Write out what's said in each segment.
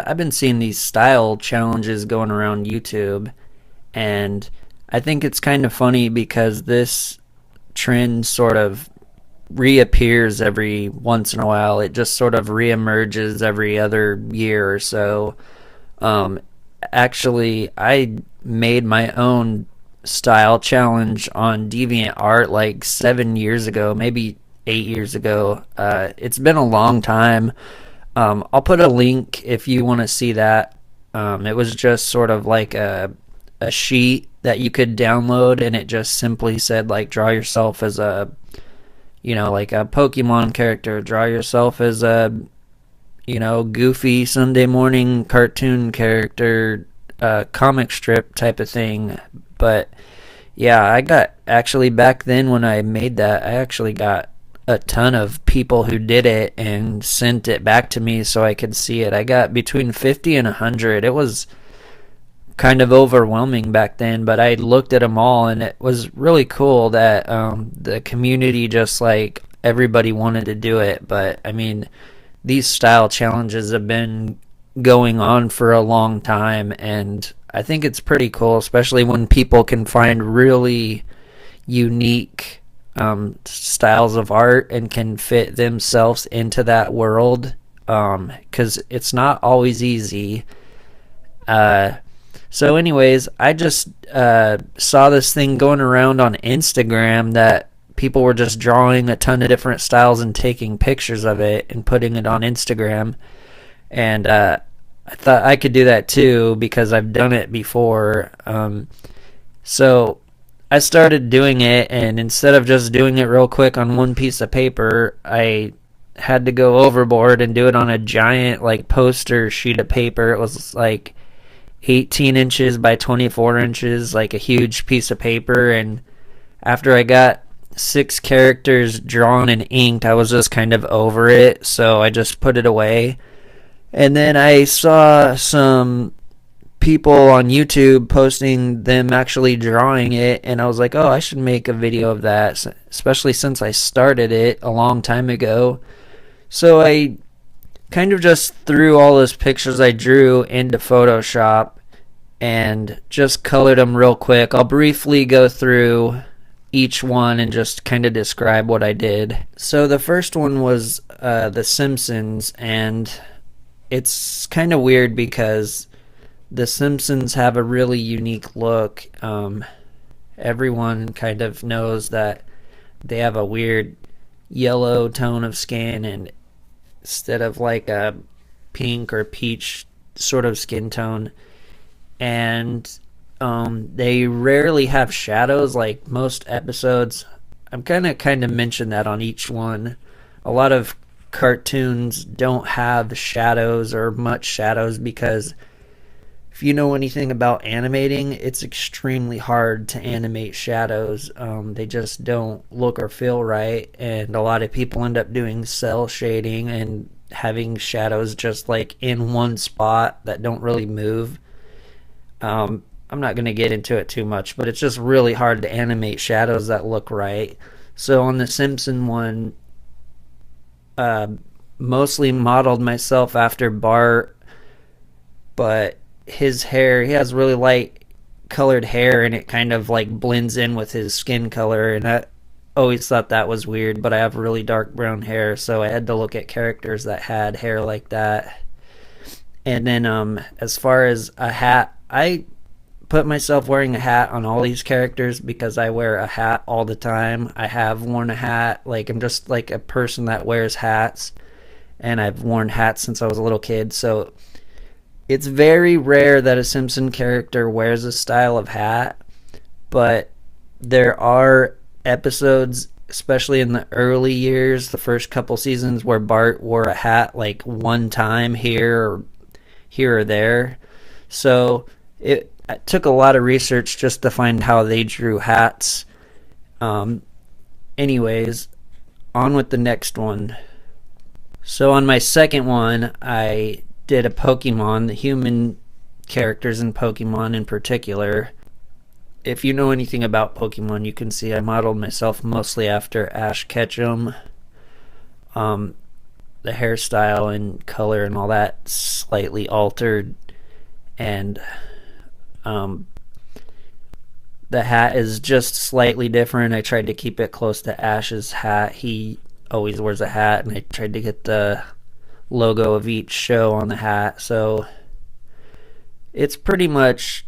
I've been seeing these style challenges going around YouTube, and I think it's kind of funny because this trend sort of reappears every once in a while. It just sort of reemerges every other year or so. Um, Actually, I made my own style challenge on DeviantArt like 7 years ago, maybe 8 years ago. It's been a long time. I'll put a link if you want to see that. It was just sort of like a sheet that you could download, and it just simply said like draw yourself as a like a Pokemon character, draw yourself as a goofy Sunday morning cartoon character, comic strip type of thing. But yeah, I got actually back then when I made that, I actually got a ton of people who did it and sent it back to me so I could see it. I got between 50 and 100. It was kind of overwhelming back then, but I looked at them all and it was really cool that the community just like everybody wanted to do it. But I mean, these style challenges have been going on for a long time, and I think it's pretty cool, especially when people can find really unique styles of art and can fit themselves into that world, because it's not always easy. So anyways, I just saw this thing going around on Instagram that people were just drawing a ton of different styles and taking pictures of it and putting it on Instagram. And I thought I could do that too because I've done it before. So I started doing it, and instead of just doing it real quick on one piece of paper, I had to go overboard and do it on a giant like poster sheet of paper. It was like 18 inches by 24 inches, like a huge piece of paper. And after I got 6 characters drawn and inked, I was just kind of over it, so I just put it away. And then I saw some people on YouTube posting them actually drawing it, and I was like, oh, I should make a video of that, especially since I started it a long time ago. So I kind of just threw all those pictures I drew into Photoshop and just colored them real quick. I'll briefly go through each one and just kind of describe what I did. So the first one was The Simpsons, and it's kind of weird because The Simpsons have a really unique look. Everyone kind of knows that they have a weird yellow tone of skin, and instead of like a pink or peach sort of skin tone. And they rarely have shadows like most episodes. I'm gonna kind of mention that on each one. A lot of cartoons don't have shadows or much shadows because if you know anything about animating, it's extremely hard to animate shadows. They just don't look or feel right, and a lot of people end up doing cell shading and having shadows just like in one spot that don't really move. I'm not going to get into it too much, but it's just really hard to animate shadows that look right. So on the Simpson one, mostly modeled myself after Bart, but his hair, he has really light colored hair, and it kind of like blends in with his skin color, and I always thought that was weird, but I have really dark brown hair, so I had to look at characters that had hair like that. And then as far as a hat, I put myself wearing a hat on all these characters because I wear a hat all the time. I have worn a hat, like I'm just like a person that wears hats, and I've worn hats since I was a little kid. So it's very rare that a Simpson character wears a style of hat, but there are episodes, especially in the early years, the first couple seasons, where Bart wore a hat like one time here or there. So it took a lot of research just to find how they drew hats. Anyways, on with the next one. So on my second one, I did a Pokemon, the human characters in Pokemon in particular. If you know anything about Pokemon, you can see I modeled myself mostly after Ash Ketchum. The hairstyle and color and all that slightly altered, and the hat is just slightly different. I tried to keep it close to Ash's hat. He always wears a hat, and I tried to get the logo of each show on the hat, so it's pretty much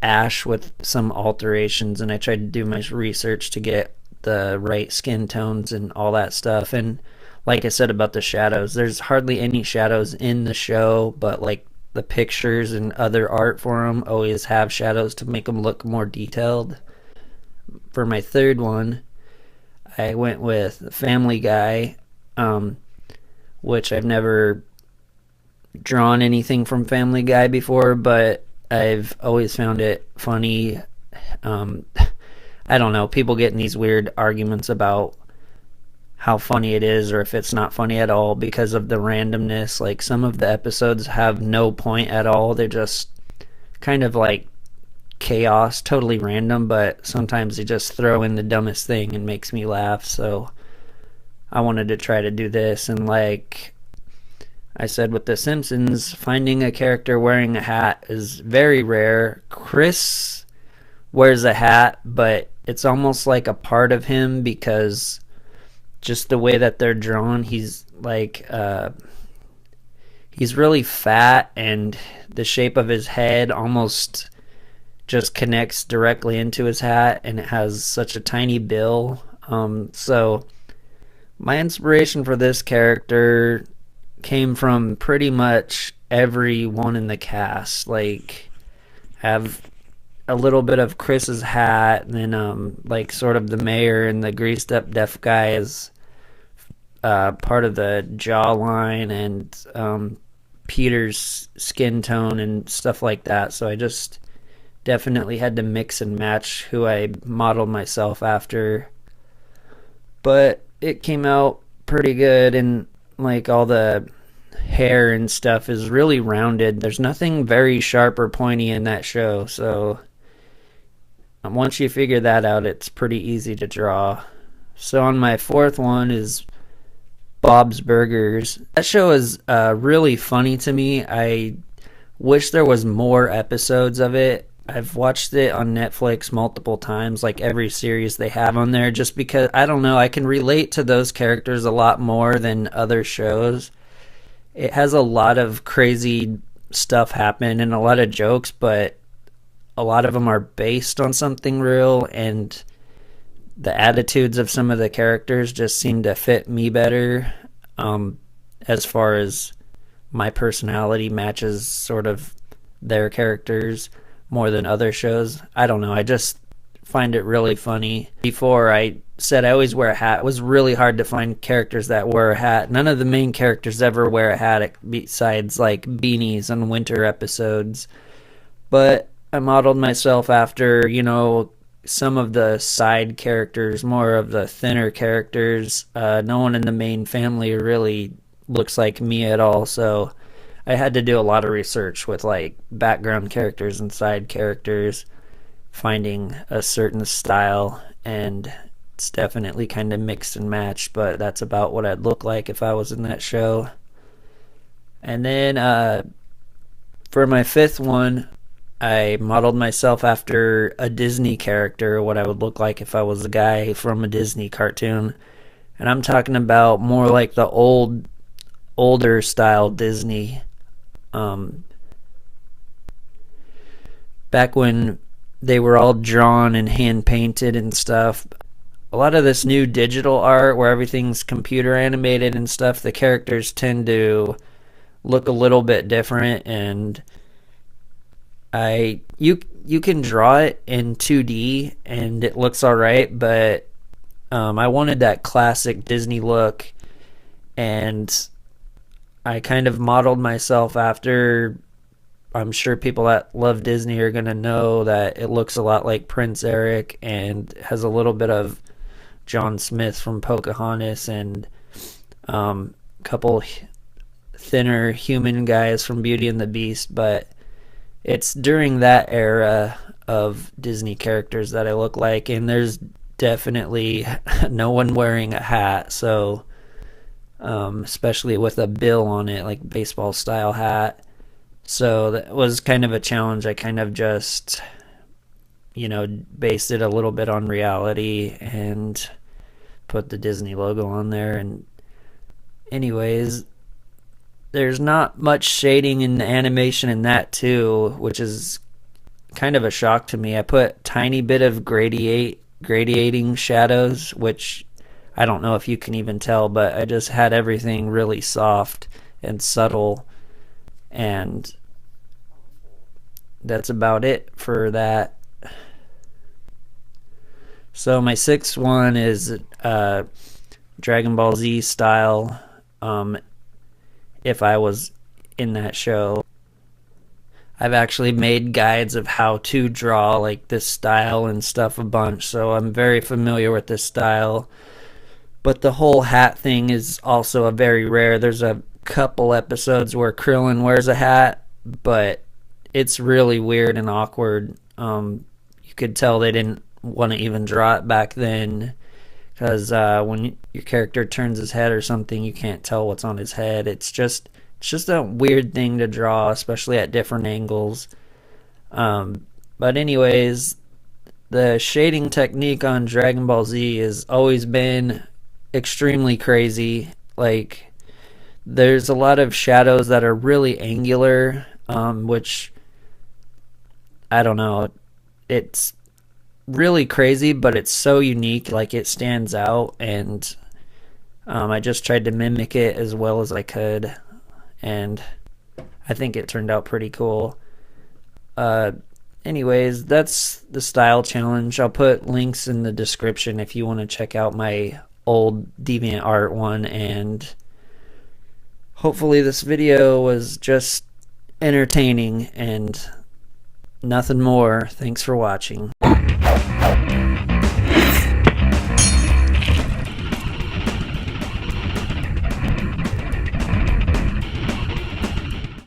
Ash with some alterations, and I tried to do my research to get the right skin tones and all that stuff. And like I said about the shadows, there's hardly any shadows in the show, but like the pictures and other art for them always have shadows to make them look more detailed. For my third one, I went with Family Guy, which I've never drawn anything from Family Guy before, but I've always found it funny. I don't know, people get in these weird arguments about how funny it is or if it's not funny at all because of the randomness. Like, some of the episodes have no point at all. They're just kind of like chaos, totally random, but sometimes they just throw in the dumbest thing and makes me laugh. So I wanted to try to do this, and like I said with The Simpsons, finding a character wearing a hat is very rare. Chris wears a hat, but it's almost like a part of him because just the way that they're drawn, he's like he's really fat, and the shape of his head almost just connects directly into his hat, and it has such a tiny bill. So my inspiration for this character came from pretty much everyone in the cast. Like, have a little bit of Chris's hat, and then like sort of the mayor and the greased up deaf guy is part of the jawline, and Peter's skin tone and stuff like that. So I just definitely had to mix and match who I modeled myself after, but it came out pretty good. And like, all the hair and stuff is really rounded. There's nothing very sharp or pointy in that show, so once you figure that out, it's pretty easy to draw. So on my fourth one is Bob's Burgers. That show is really funny to me. I wish there was more episodes of it. I've watched it on Netflix multiple times, like every series they have on there, just because, I don't know, I can relate to those characters a lot more than other shows. It has a lot of crazy stuff happen and a lot of jokes, but a lot of them are based on something real, and the attitudes of some of the characters just seem to fit me better, as far as my personality matches sort of their characters more than other shows. I don't know, I just find it really funny. Before, I said I always wear a hat. It was really hard to find characters that wear a hat. None of the main characters ever wear a hat besides like beanies on winter episodes, but I modeled myself after, you know, some of the side characters, more of the thinner characters. No one in the main family really looks like me at all, so I had to do a lot of research with like background characters and side characters, finding a certain style, and it's definitely kind of mixed and matched, but that's about what I'd look like if I was in that show. And then for my fifth one, I modeled myself after a Disney character, what I would look like if I was a guy from a Disney cartoon. And I'm talking about more like the older style Disney. Back when they were all drawn and hand painted and stuff. A lot of this new digital art where everything's computer animated and stuff, the characters tend to look a little bit different, and you can draw it in 2D and it looks alright, but I wanted that classic Disney look, and I kind of modeled myself after, I'm sure people that love Disney are going to know that it looks a lot like Prince Eric and has a little bit of John Smith from Pocahontas, and a couple thinner human guys from Beauty and the Beast, but it's during that era of Disney characters that I look like, and there's definitely no one wearing a hat, so especially with a bill on it, like baseball style hat. So that was kind of a challenge. I kind of just, based it a little bit on reality and put the Disney logo on there. And anyways, there's not much shading in the animation in that too, which is kind of a shock to me. I put tiny bit of gradiating shadows, which I don't know if you can even tell, but I just had everything really soft and subtle, and that's about it for that. So my sixth one is Dragon Ball Z style. If I was in that show, I've actually made guides of how to draw like this style and stuff a bunch, so I'm very familiar with this style. But the whole hat thing is also a very rare. There's a couple episodes where Krillin wears a hat, but it's really weird and awkward. You could tell they didn't want to even draw it back then, because when your character turns his head or something, you can't tell what's on his head. It's just a weird thing to draw, especially at different angles. But anyways, the shading technique on Dragon Ball Z has always been extremely crazy. Like, there's a lot of shadows that are really angular, which, I don't know, it's really crazy, but it's so unique, like it stands out, and I just tried to mimic it as well as I could, and I think it turned out pretty cool. Anyways, that's the style challenge. I'll put links in the description if you want to check out my old DeviantArt one, and hopefully this video was just entertaining and nothing more. Thanks for watching.